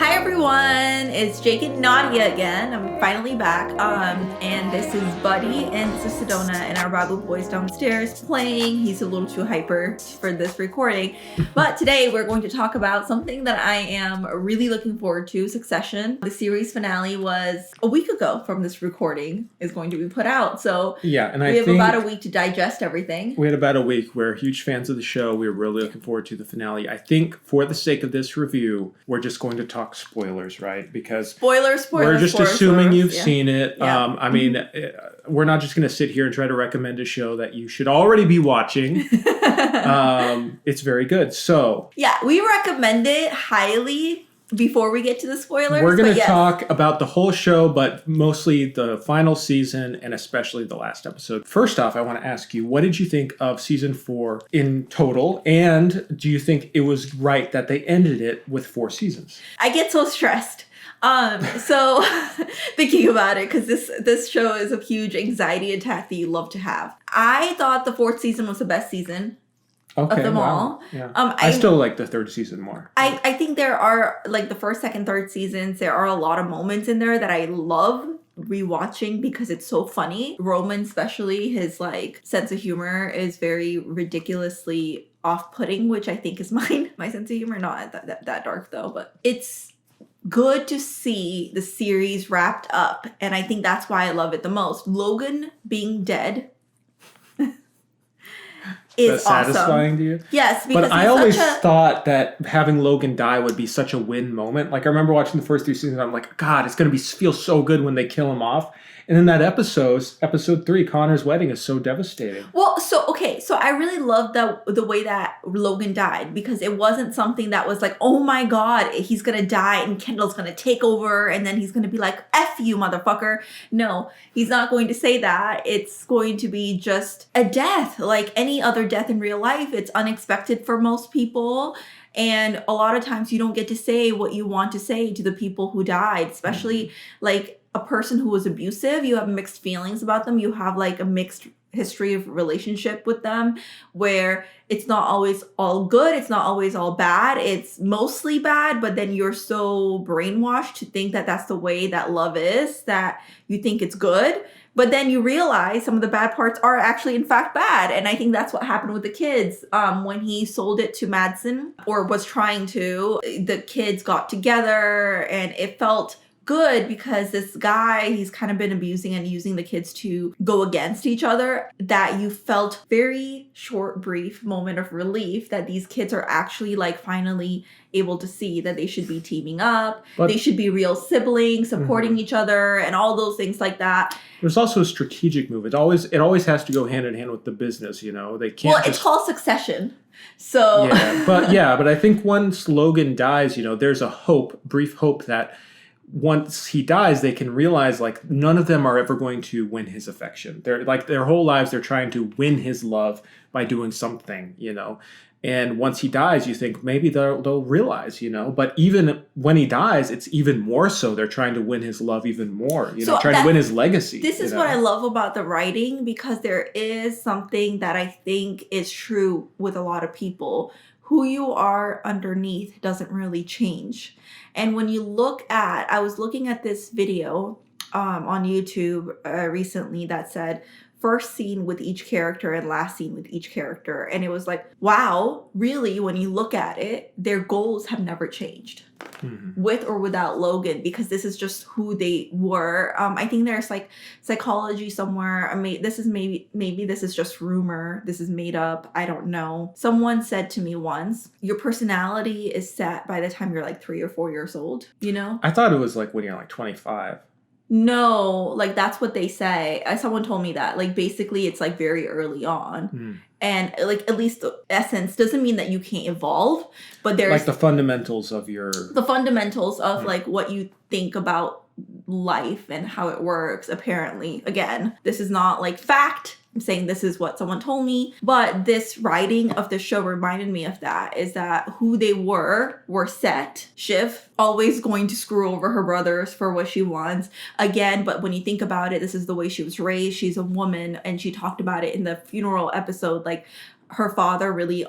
Hi everyone, it's Jake and Nadia again. I'm finally back. And this is Buddy and this is Sedona and our Babu boy's downstairs playing. He's a little too hyper for this recording. But today we're going to talk about something that I am really looking forward to, Succession. The series finale was a week ago from this recording is going to be put out. So yeah, and we have about a week to digest everything. We had about a week. We're huge fans of the show. We're really looking forward to the finale. I think for the sake of this review, we're just going to talk spoilers, right? Because spoilers. We're just assuming you've seen it. Yeah. I mean, we're not just going to sit here and try to recommend a show that you should already be watching. It's very good. So yeah, we recommend it highly. Before we get to the spoilers, we're going to talk about the whole show, but mostly the final season and especially the last episode. First off, I want to ask you, what did you think of season 4 in total? And do you think it was right that they ended it with 4 seasons? I get so stressed. So thinking about it, because this show is a huge anxiety attack that you love to have. I thought the 4th season was the best season. Of them all. Yeah. I still like the 3rd season more. I think there are, like, the 1st, 2nd, 3rd seasons, there are a lot of moments in there that I love rewatching because it's so funny. Roman, especially, his, like, sense of humor is very ridiculously off-putting, which I think is mine. My sense of humor, not that dark, though. But it's good to see the series wrapped up, and I think that's why I love it the most. Logan being dead is awesome. Satisfying to you? Yes, because but I always thought that having Logan die would be such a win moment. Like, I remember watching the first 3 seasons, I'm like, God, it's going to feel so good when they kill him off. And then that episode 3, Connor's wedding, is so devastating. Well, so I really loved the way that Logan died, because it wasn't something that was like, oh my God, he's going to die and Kendall's going to take over and then he's going to be like, F you, motherfucker. No, he's not going to say that. It's going to be just a death, like any other death in real life. It's unexpected for most people. And a lot of times you don't get to say what you want to say to the people who died, especially like a person who was abusive. You have mixed feelings about them. You have like a mixed history of relationship with them where it's not always all good. It's not always all bad. It's mostly bad, but then you're so brainwashed to think that that's the way that love is, that you think it's good. But then you realize some of the bad parts are actually, in fact, bad. And I think that's what happened with the kids. When he sold it to Madsen, or was trying to, the kids got together and it felt good because this guy, he's kind of been abusing and using the kids to go against each other, that you felt very short, brief moment of relief that these kids are actually like finally able to see that they should be teaming up, but they should be real siblings, supporting each other and all those things like that. There's also a strategic move. It always has to go hand in hand with the business, you know. They can't. Well, it's called Succession. So but I think once Logan dies, you know, there's a brief hope that once he dies, they can realize like none of them are ever going to win his affection. They're like their whole lives they're trying to win his love by doing something, you know. And once he dies, you think maybe they'll realize, you know. But even when he dies, it's even more so. They're trying to win his love even more, you know, trying to win his legacy. This is what I love about the writing, because there is something that I think is true with a lot of people. Who you are underneath doesn't really change. And when you look at, I was looking at this video on YouTube recently that said, first scene with each character and last scene with each character. And it was like, wow, really, when you look at it, their goals have never changed. With or without Logan, because this is just who they were. I think there's like psychology somewhere. Maybe this is just rumor. This is made up. I don't know. Someone said to me once, your personality is set by the time you're like 3 or 4 years old, you know? I thought it was like when you're like 25. No, like that's what they say. Someone told me that. Like basically it's like very early on. And like at least the essence doesn't mean that you can't evolve, but there's like the fundamentals of like what you think about life and how it works. Apparently, again, this is not like fact. I'm saying this is what someone told me, but this writing of the show reminded me of that, is that who they were set. Shiv, always going to screw over her brothers for what she wants. Again, but when you think about it, this is the way she was raised. She's a woman, and she talked about it in the funeral episode, like her father really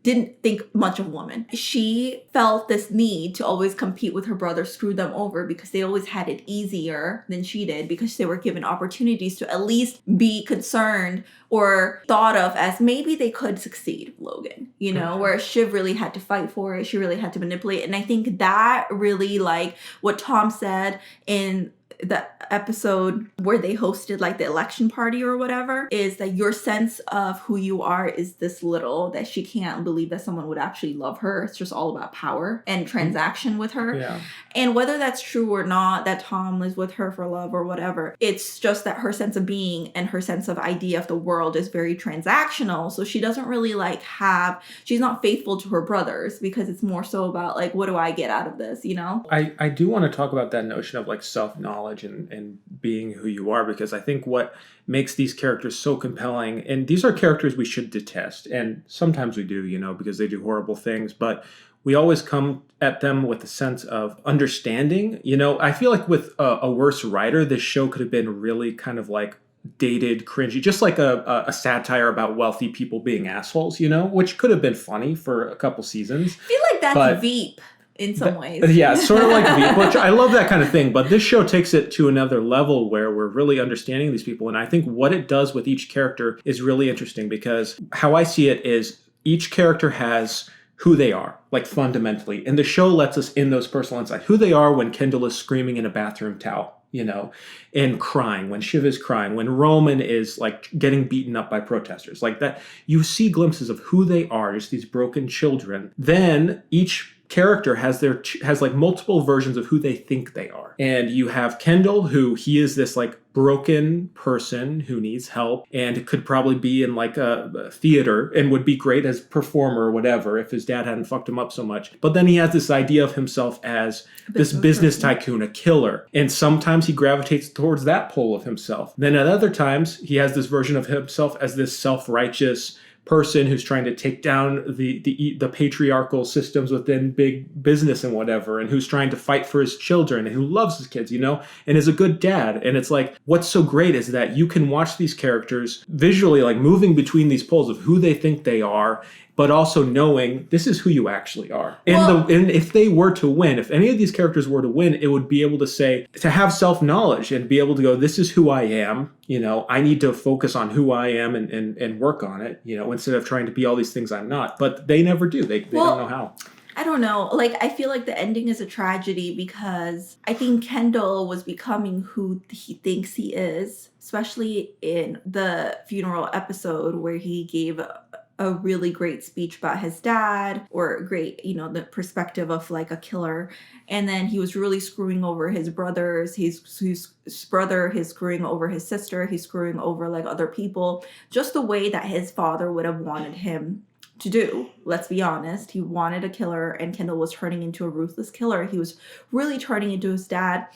didn't think much of women. She felt this need to always compete with her brother, screw them over, because they always had it easier than she did, because they were given opportunities to at least be concerned or thought of as maybe they could succeed, Logan, you know, where Shiv really had to fight for it. She really had to manipulate. And I think that really, like what Tom said in the episode where they hosted like the election party or whatever, is that your sense of who you are is this little, that she can't believe that someone would actually love her. It's just all about power and transaction with her. Yeah. And whether that's true or not, that Tom is with her for love or whatever, it's just that her sense of being and her sense of idea of the world is very transactional. So she doesn't really like she's not faithful to her brothers, because it's more so about like, what do I get out of this, you know? I do want to talk about that notion of like self-knowledge and being who you are, because I think what makes these characters so compelling, and these are characters we should detest, and sometimes we do, you know, because they do horrible things, but we always come at them with a sense of understanding. You know, I feel like with a worse writer, this show could have been really kind of like dated, cringy, just like a satire about wealthy people being assholes, you know, which could have been funny for a couple seasons. I feel like that's Veep in some ways. Yeah, sort of like Veep, which I love that kind of thing. But this show takes it to another level where we're really understanding these people. And I think what it does with each character is really interesting, because how I see it is each character has who they are, like fundamentally. And the show lets us in those personal insights. Who they are when Kendall is screaming in a bathroom towel, you know, and crying, when Shiv is crying, when Roman is like getting beaten up by protesters, like that. You see glimpses of who they are, just these broken children. Then each character has like multiple versions of who they think they are. And you have Kendall, who he is this like broken person who needs help and could probably be in like a theater and would be great as performer or whatever if his dad hadn't fucked him up so much. But then he has this idea of himself as this business tycoon, a killer. And sometimes he gravitates towards that pole of himself. Then at other times, he has this version of himself as this self-righteous person who's trying to take down the patriarchal systems within big business and whatever, and who's trying to fight for his children and who loves his kids, you know, and is a good dad. And it's like, what's so great is that you can watch these characters visually like moving between these poles of who they think they are, but also knowing this is who you actually are. And if they were to win, if any of these characters were to win, it would be able to say, to have self-knowledge and be able to go, this is who I am. You know, I need to focus on who I am and work on it, you know, instead of trying to be all these things I'm not. But they never do. They don't know how. I don't know. Like, I feel like the ending is a tragedy, because I think Kendall was becoming who he thinks he is, especially in the funeral episode where he gave a really great speech about his dad, or great, you know, the perspective of like a killer. And then he was really screwing over his brothers. He's screwing over his sister. He's screwing over like other people, just the way that his father would have wanted him to do. Let's be honest. He wanted a killer, and Kendall was turning into a ruthless killer. He was really turning into his dad,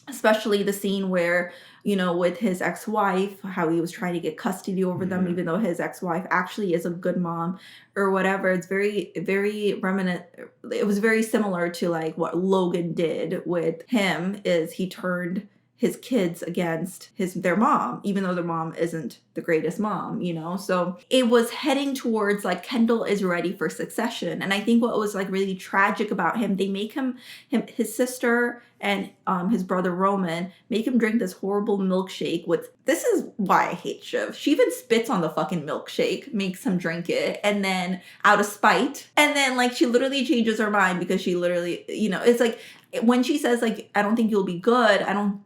especially the scene where, you know, with his ex-wife, how he was trying to get custody over them, even though his ex-wife actually is a good mom or whatever. It's very, very reminiscent. It was very similar to like what Logan did with him, is he turned his kids against their mom, even though their mom isn't the greatest mom, you know? So it was heading towards like Kendall is ready for succession. And I think what was like really tragic about him, they make his sister and his brother Roman make him drink this horrible milkshake this is why I hate Shiv. She even spits on the fucking milkshake, makes him drink it, and then out of spite. And then like she literally changes her mind, because she literally, you know, it's like when she says like, I don't think you'll be good, I don't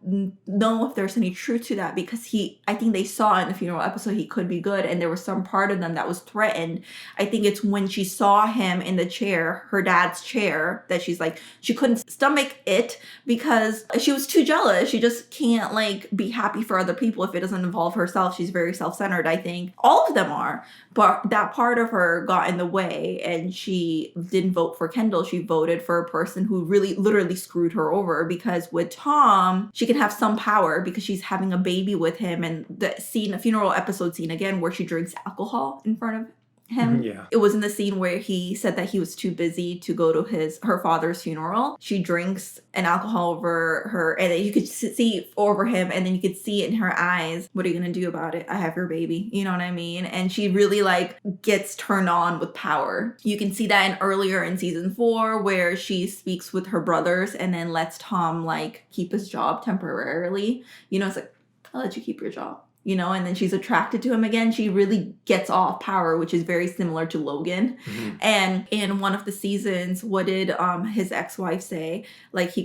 know if there's any truth to that, because I think they saw in the funeral episode he could be good, and there was some part of them that was threatened. I think it's when she saw him in the chair, her dad's chair, that she's like, she couldn't stomach it because she was too jealous. She just can't like be happy for other people if it doesn't involve herself. She's very self-centered, I think. All of them are. But that part of her got in the way, and she didn't vote for Kendall. She voted for a person who really literally screwed her over, because with Tom, she can have some power because she's having a baby with him. And the funeral episode scene again, where she drinks alcohol in front of him. Yeah. It was in the scene where he said that he was too busy to go to her father's funeral. She drinks an alcohol over her, and then you could see over him, and then you could see it in her eyes. What are you gonna do about it? I have your baby. You know what I mean? And she really like gets turned on with power. You can see that earlier in season 4 where she speaks with her brothers and then lets Tom like keep his job temporarily. You know, it's like, I'll let you keep your job. You know, and then she's attracted to him again. She really gets off power, which is very similar to Logan. Mm-hmm. And in one of the seasons, what did his ex-wife say? Like he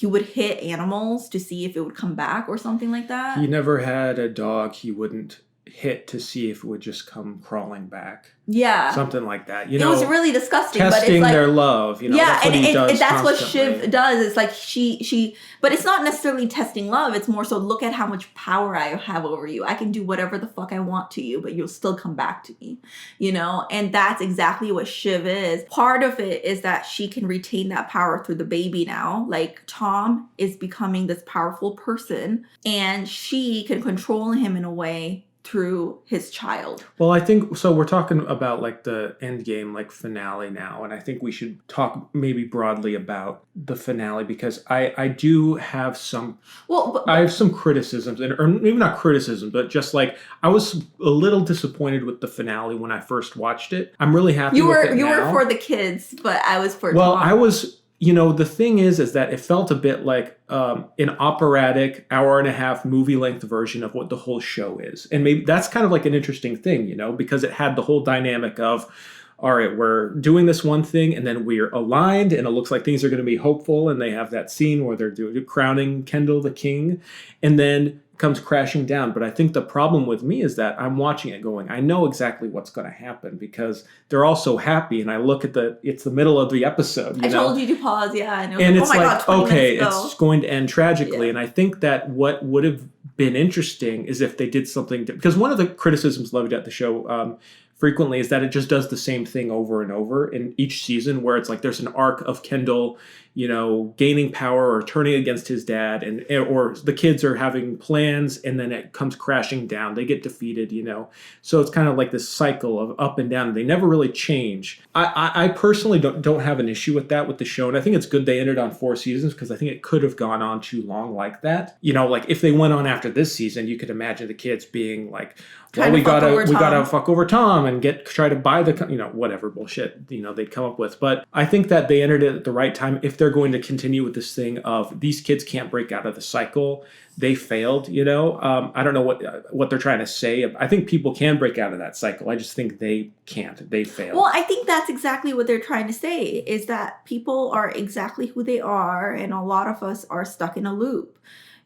would hit animals to see if it would come back or something like that. He never had a dog he wouldn't hit to see if it would just come crawling back. Yeah. Something like that. It was really disgusting. Testing but it's like, their love. You know, yeah, that's what he does that's what constantly. Shiv does. It's like she but it's not necessarily testing love. It's more so, look at how much power I have over you. I can do whatever the fuck I want to you, but you'll still come back to me. You know? And that's exactly what Shiv is. Part of it is that she can retain that power through the baby now. Like Tom is becoming this powerful person, and she can control him in a way through his child. Well, I think so. We're talking about like the end game, like finale now, and I think we should talk maybe broadly about the finale, because I do have some. Well, I have some criticisms, or maybe not criticism, but just like I was a little disappointed with the finale when I first watched it. I'm really happy. with it you were now. for the kids, but I was for Well, Tom. I was. You know, the thing is that it felt a bit like an operatic hour-and-a-half movie-length version of what the whole show is. And maybe that's kind of like an interesting thing, you know, because it had the whole dynamic of, all right, we're doing this one thing and then we're aligned and it looks like things are going to be hopeful. And they have that scene where they're crowning Kendall the king, and then comes crashing down. But I think the problem with me is that I'm watching it going, I know exactly what's going to happen because they're all so happy. And I look at it's the middle of the episode. You know? Told you to pause. Yeah, I know. And like, it's oh my like, God, 20 okay, minutes ago. it's going to end tragically. Yeah. And I think that what would have been interesting is if they did something because one of the criticisms levied at the show frequently is that it just does the same thing over and over in each season, where it's like there's an arc of Kendall, you know, gaining power or turning against his dad, or the kids are having plans and then it comes crashing down. They get defeated, you know. So it's kind of like this cycle of up and down. They never really change. I personally don't have an issue with that with the show, and I think it's good they ended on 4 seasons because I think it could have gone on too long like that. You know, like if they went on after this season, you could imagine the kids being like, well, we gotta fuck over Tom and try to buy the, you know, whatever bullshit, you know, they'd come up with. But I think that they entered it at the right time. If they're going to continue with this thing of these kids can't break out of the cycle, they failed, you know. I don't know what they're trying to say. I think people can break out of that cycle. I just think they can't. They failed. Well, I think that's exactly what they're trying to say, is that people are exactly who they are, and a lot of us are stuck in a loop.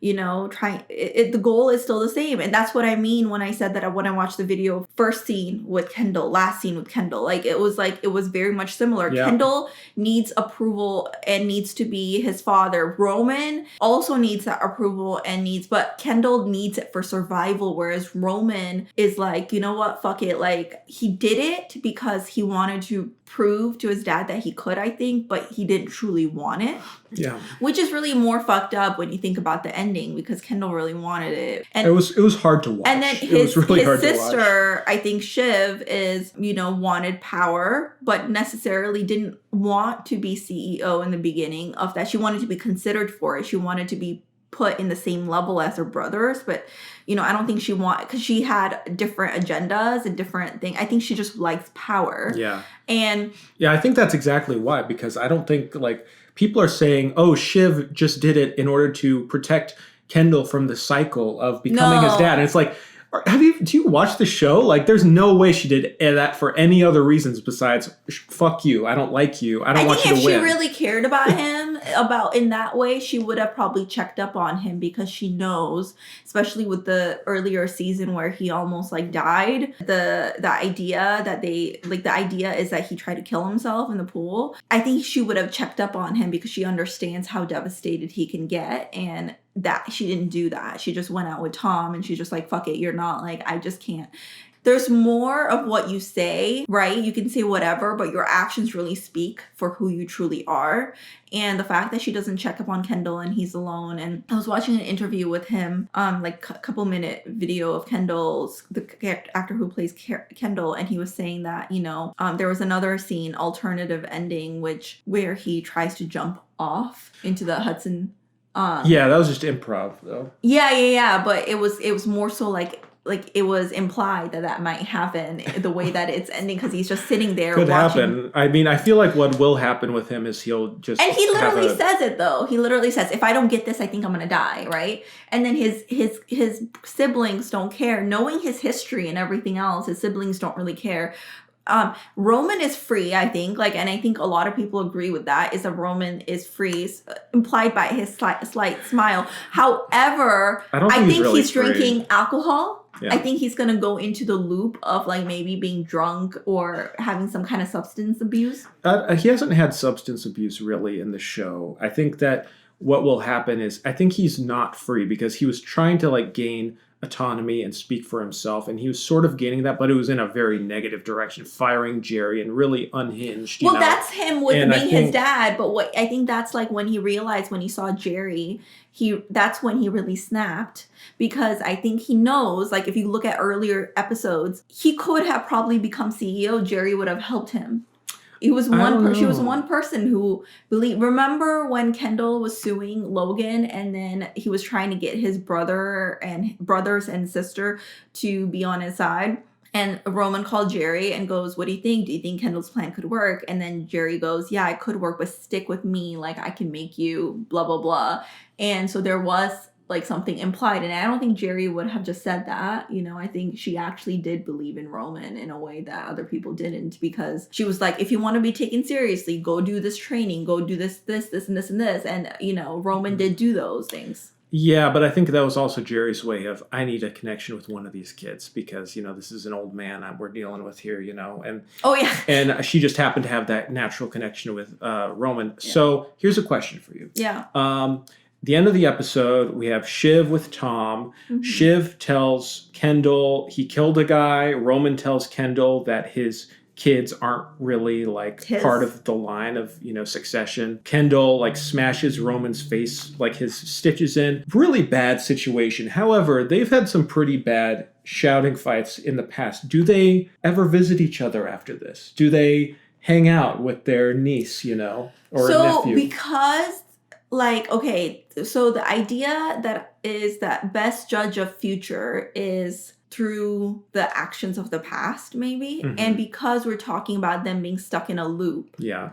You know, the goal is still the same. And that's what I mean when I said that when I watched the video, first scene with Kendall, last scene with Kendall, like it was very much similar. Yeah. Kendall needs approval and needs to be his father. Roman also needs that approval but Kendall needs it for survival. Whereas Roman is like, you know what, fuck it. Like he did it because he wanted to prove to his dad that he could, I think, but he didn't truly want it. Yeah. Which is really more fucked up when you think about the ending, because Kendall really wanted it. And it was hard to watch. And then his sister, I think Shiv, is, you know, wanted power, but necessarily didn't want to be CEO in the beginning of that. She wanted to be considered for it. She wanted to be put in the same level as her brothers, but you know, I don't think because she had different agendas and different things. I think she just likes power. Yeah. And yeah, I think that's exactly why, because I don't think, like, people are saying, oh, Shiv just did it in order to protect Kendall from the cycle of becoming his dad. And it's like, do you watch the show? Like, there's no way she did that for any other reasons besides, fuck you, I don't like you, I don't want you to win. I think if she really cared about him, in that way, she would have probably checked up on him, because she knows, especially with the earlier season where he almost like died, the idea is that he tried to kill himself in the pool. I think she would have checked up on him because she understands how devastated he can get, and that she didn't do that. She just went out with Tom and she's just like, fuck it, you're not, like, I just can't. there's more of what you say, right? You can say whatever, but your actions really speak for who you truly are. And the fact that she doesn't check up on Kendall and he's alone. And I was watching an interview with him, like a couple minute video of the actor who plays Kendall, and he was saying that, there was another scene, alternative ending, where he tries to jump off into the Hudson. Yeah, that was just improv though. Yeah. But it was more so like it was implied that might happen the way that it's ending, because he's just sitting there Could watching. happen. I mean, I feel like what will happen with him is he'll just And he literally says it though. He literally says, if I don't get this, I think I'm gonna die, right? And then his siblings don't care. Knowing his history and everything else, his siblings don't really care. Roman is free, I think, and I think a lot of people agree with that, is that Roman is free, implied by his slight smile. However, I think really he's drinking alcohol. Yeah. I think he's going to go into the loop of maybe being drunk or having some kind of substance abuse. He hasn't had substance abuse really in the show. I think that what will happen is, I think he's not free because he was trying to gain autonomy and speak for himself, and he was sort of gaining that, but it was in a very negative direction, firing Jerry and really unhinged. Well, that's him with being his dad, but what I think that's when he realized, when he saw Jerry, that's when he really snapped, because I think he knows, if you look at earlier episodes, he could have probably become CEO. Jerry would have helped him. She was one person who believed. Remember when Kendall was suing Logan, and then he was trying to get his brothers and sister to be on his side? And Roman called Jerry and goes, what do you think? Do you think Kendall's plan could work? And then Jerry goes, yeah, it could work, but stick with me. I can make you blah, blah, blah. And so there was something implied. And I don't think Jerry would have just said that. I think she actually did believe in Roman in a way that other people didn't, because she was like, if you want to be taken seriously, go do this training, go do this, and this, and this. And, Roman did do those things. Yeah, but I think that was also Jerry's way of, I need a connection with one of these kids because, this is an old man we're dealing with here, and oh yeah, and she just happened to have that natural connection with Roman. Yeah. So here's a question for you. Yeah. The end of the episode, we have Shiv with Tom. Mm-hmm. Shiv tells Kendall he killed a guy. Roman tells Kendall that his kids aren't really part of the line of succession. Kendall smashes Roman's face, his stitches in. Really bad situation. However, they've had some pretty bad shouting fights in the past. Do they ever visit each other after this? Do they hang out with their niece, or nephew? Because okay, so the idea that is that best judge of future is through the actions of the past, maybe. Mm-hmm. And because we're talking about them being stuck in a loop. Yeah.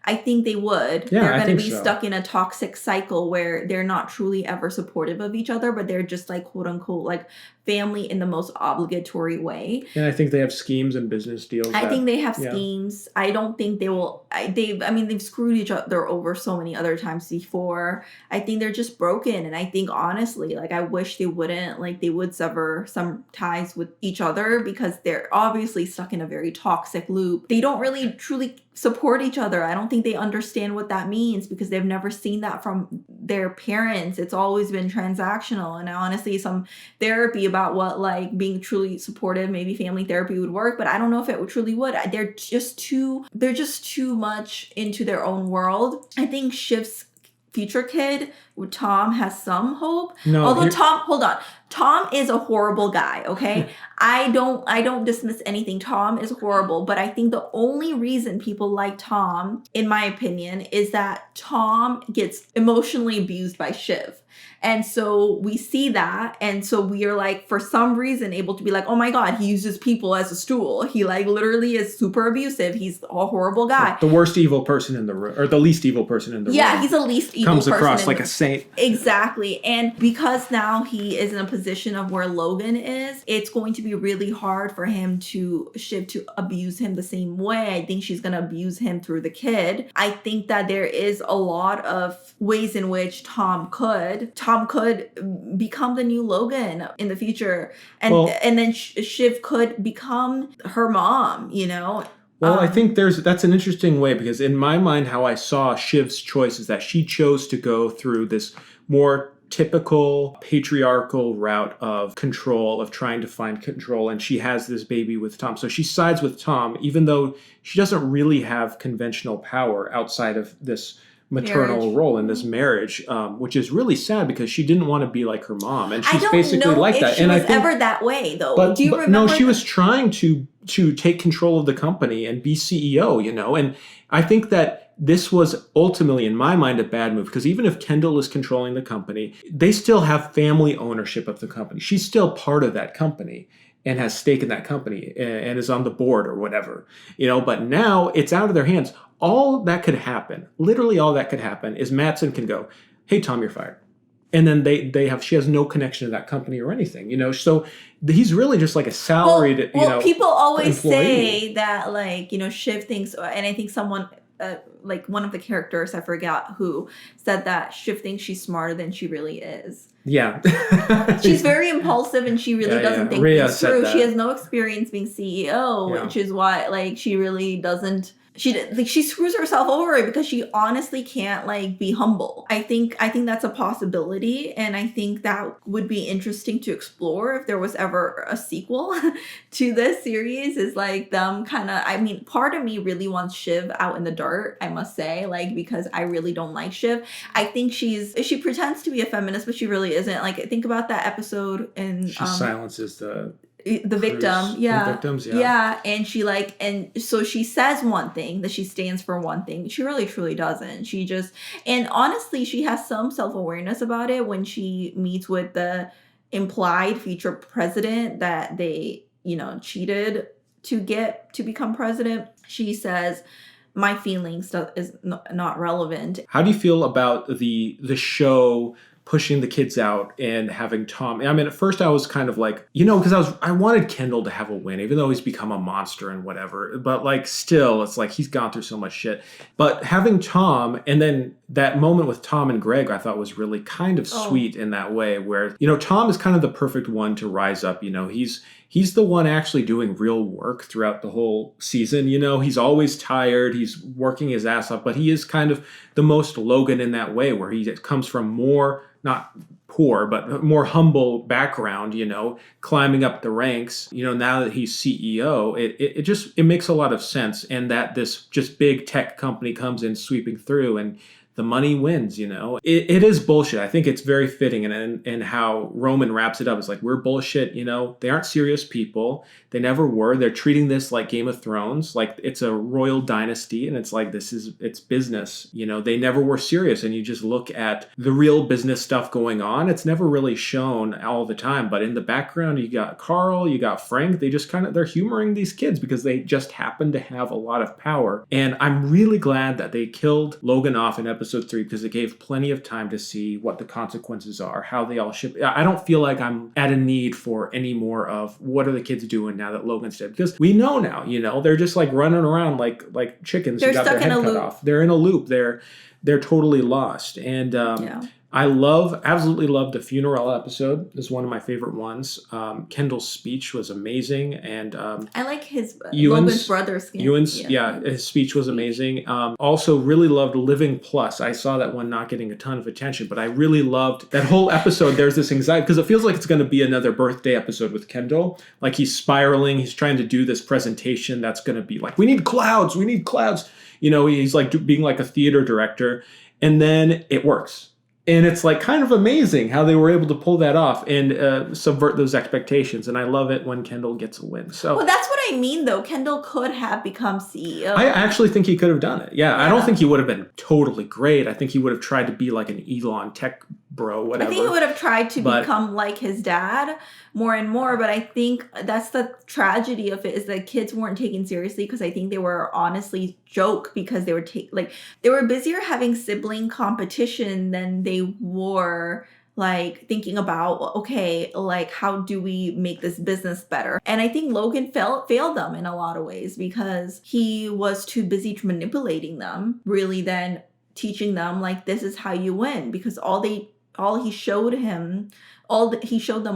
I think they would. Yeah, they're going to be stuck in a toxic cycle where they're not truly ever supportive of each other, but they're just quote unquote family in the most obligatory way. And I think they have schemes and business deals. I think they have schemes. I don't think they will. They've screwed each other over so many other times before. I think they're just broken. And I think honestly, I wish they wouldn't, they would sever some ties with each other, because they're obviously stuck in a very toxic loop. They don't really truly support each other. I don't think they understand what that means, because they've never seen that from their parents. It's always been transactional. And honestly, some therapy about what being truly supportive, maybe family therapy would work, but I don't know if it truly would. They're just too much into their own world. I think Shiv's future kid with Tom has some hope. No, although Tom is a horrible guy, okay? I don't dismiss anything. Tom is horrible, but I think the only reason people like Tom, in my opinion, is that Tom gets emotionally abused by Shiv. And so we see that. And so we are for some reason able to be oh my God, he uses people as a stool. He literally is super abusive. He's a horrible guy. The worst evil person in the room, or the least evil person in the room. Yeah, he's the least evil person. Comes across like a saint. Exactly. And because now he is in a position of where Logan is, it's going to be really hard for Shiv to abuse him the same way. I think she's going to abuse him through the kid. I think that there is a lot of ways in which Tom could become the new Logan in the future. And then Shiv could become her mom, Well, I think that's an interesting way, because in my mind, how I saw Shiv's choice is that she chose to go through this more typical patriarchal route of control, of trying to find control, and she has this baby with Tom. So she sides with Tom, even though she doesn't really have conventional power outside of this maternal role in this marriage, which is really sad because she didn't want to be like her mom, and she's basically like that. She was ever that way, though. But, do you remember? No, she was trying to take control of the company and be CEO, you know. And I think that this was ultimately, in my mind, a bad move because even if Kendall is controlling the company, they still have family ownership of the company. She's still part of that company and has stake in that company and is on the board or whatever, you know. But now it's out of their hands. All that could happen, literally all that could happen, is Matsson can go, "Hey, Tom, you're fired." And then she has no connection to that company or anything, you know. So he's really just like a salaried, people always employee. Say that, like, you know, Shiv thinks, and I think someone, like one of the characters, I forgot who, said that Shiv thinks she's smarter than she really is. Yeah. She's very impulsive and she really doesn't think Rhea things through. that. She has no experience being CEO, which is why, like, she really doesn't. She screws herself over because she honestly can't, like, be humble. I think that's a possibility, and I think that would be interesting to explore if there was ever a sequel to this series. Is like them kind of. I mean, part of me really wants Shiv out in the dirt, I must say, like, because I really don't like Shiv. I think she pretends to be a feminist, but she really isn't. Like, think about that episode in she silences the victim. The victims, and she, like, and so she says one thing, that she stands for one thing, but she really truly doesn't. She just, and honestly, she has some self-awareness about it when she meets with the implied future president that they, you know, cheated to become president. She says, "My feelings is not relevant." How do you feel about the show pushing the kids out and having Tom? I mean, at first I was kind of like, you know, because I wanted Kendall to have a win, even though he's become a monster and whatever. But, like, still, it's like he's gone through so much shit. But having Tom, and then that moment with Tom and Greg, I thought was really kind of sweet in that way, where, you know, Tom is kind of the perfect one to rise up. You know, he's the one actually doing real work throughout the whole season. You know, he's always tired. He's working his ass off, but he is kind of the most Logan in that way, where he comes from more, not poor, but more humble background, you know, climbing up the ranks. You know, now that he's CEO, it makes a lot of sense. And that this just big tech company comes in sweeping through and the money wins, you know. It is bullshit. I think it's very fitting, and how Roman wraps it up is like, we're bullshit, you know. They aren't serious people. They never were. They're treating this like Game of Thrones, like it's a royal dynasty, and it's like, it's business. You know, they never were serious, and you just look at the real business stuff going on. It's never really shown all the time, but in the background, you got Carl, you got Frank. They just they're humoring these kids because they just happen to have a lot of power. And I'm really glad that they killed Logan off in episode 3 because it gave plenty of time to see what the consequences are, how they all ship. I don't feel like I'm at a need for any more of what are the kids doing now that Logan's dead, because we know now, you know, they're just like running around like chickens who got their head cut off. They're in a loop. They're totally lost. And I absolutely love the funeral episode. It's one of my favorite ones. Kendall's speech was amazing, and I like his Logan's brother's. His speech was amazing. Also, really loved Living Plus. I saw that one not getting a ton of attention, but I really loved that whole episode. There's this anxiety because it feels like it's going to be another birthday episode with Kendall. Like, he's spiraling. He's trying to do this presentation that's going to be like, we need clouds. You know, he's like being like a theater director, and then it works. And it's like kind of amazing how they were able to pull that off and subvert those expectations. And I love it when Kendall gets a win. So, well, that's what I mean, though. Kendall could have become CEO. I actually think he could have done it. Yeah. I don't think he would have been totally great. I think he would have tried to be like an Elon tech bro, whatever. I think he would have tried to become like his dad more and more. But I think that's the tragedy of it, is that kids weren't taken seriously because I think they were honestly joke because they were they were busier having sibling competition than they were like thinking about, okay, like, how do we make this business better? And I think Logan failed them in a lot of ways because he was too busy manipulating them, really, than teaching them, like, this is how you win. Because all he showed them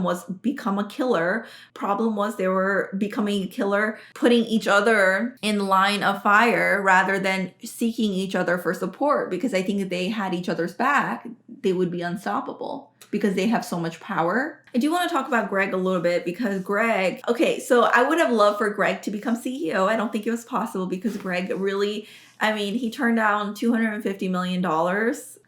was become a killer. Problem was they were becoming a killer, putting each other in line of fire rather than seeking each other for support, because I think if they had each other's back, they would be unstoppable because they have so much power. I do want to talk about Greg a little bit because Greg, okay, so I would have loved for Greg to become CEO. I don't think it was possible because Greg really, I mean, he turned down $250 million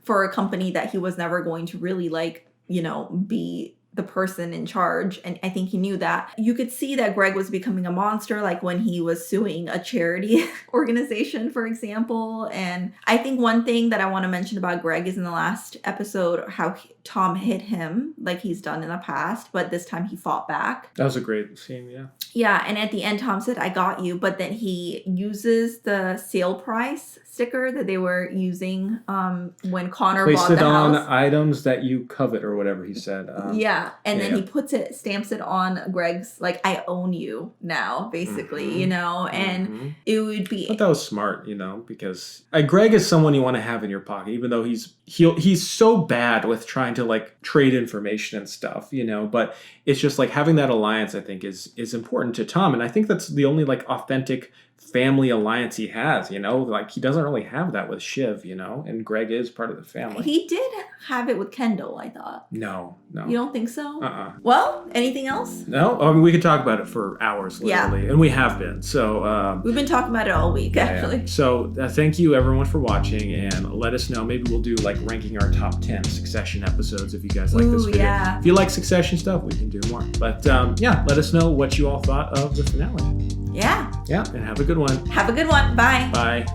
for a company that he was never going to really like, you know, be the person in charge. And I think he knew that. You could see that Greg was becoming a monster, like when he was suing a charity organization, for example. And I think one thing that I want to mention about Greg is in the last episode, how Tom hit him like he's done in the past, but this time he fought back. That was a great scene, yeah. Yeah, and at the end, Tom said, I got you. But then he uses the sale price sticker that they were using when Connor Place bought it the on house. items that you covet or whatever he said. Yeah, and then yeah. he puts it, stamps it on Greg's, like, I own you now, basically, you know? And it would be... But that was smart, you know, because Greg is someone you want to have in your pocket, even though he's so bad with trying to, like, trade information and stuff, you know? But it's just, like, having that alliance, I think, is important to Tom. And I think that's the only, like, authentic family alliance he has, you know? Like, he doesn't really have that with Shiv, you know? And Greg is part of the family. He did have it with Kendall, I thought. No. You don't think so? Uh-uh. Well, anything else? No? I mean, we could talk about it for hours, literally. Yeah. And we have been. So... we've been talking about it all week, actually. Yeah. So, thank you, everyone, for watching. And let us know. Maybe we'll do, like, ranking our top 10 Succession episodes if you guys like this video. Yeah. If you like Succession stuff, we can do more. But, yeah, let us know what you all thought of the finale. Yeah. Yeah, and have a good one. Have a good one. Bye. Bye.